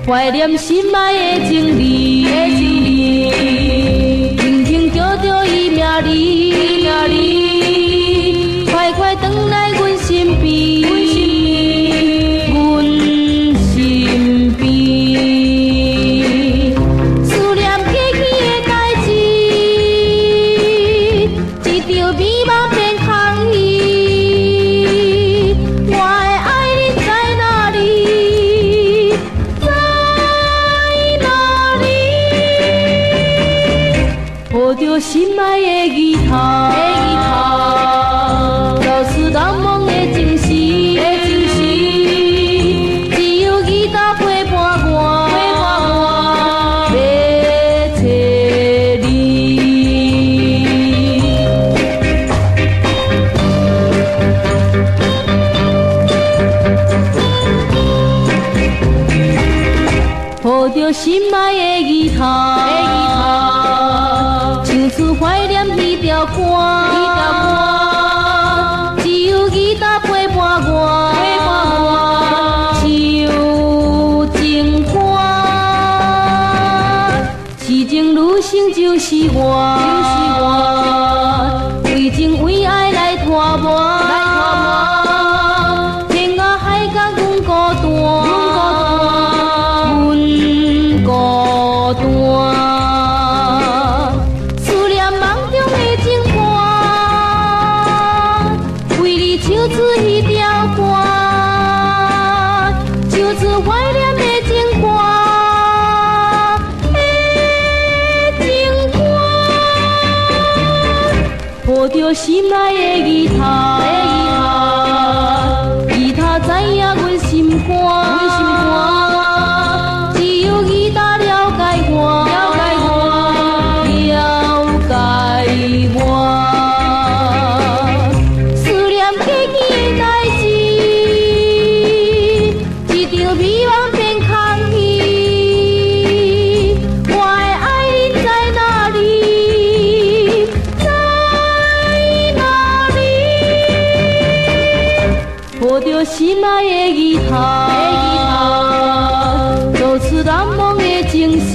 怀念心爱的情侣，轻轻叫着伊名字，快快回来阮身边，阮身边。思念过去的代志，一场美梦变空虚。我的爱人在哪里？抱着心爱的吉他，都是难忘的情事，只有吉他陪伴我，要找你。抱着心爱的吉他，唱出怀念彼条歌，只有吉他陪伴我，唱情歌，痴情女性就是我，为情为爱来拖磨，天涯海角阮孤单，思念梦中的情歌，为你唱出彼条歌，唱出怀念的情歌，抱着心爱的吉他，吉他知影阮心肝，只有吉他了解我，思念过去的代志，一场美梦变空虚。我的爱人在哪里？抱着心爱的吉他，都是难忘的情事。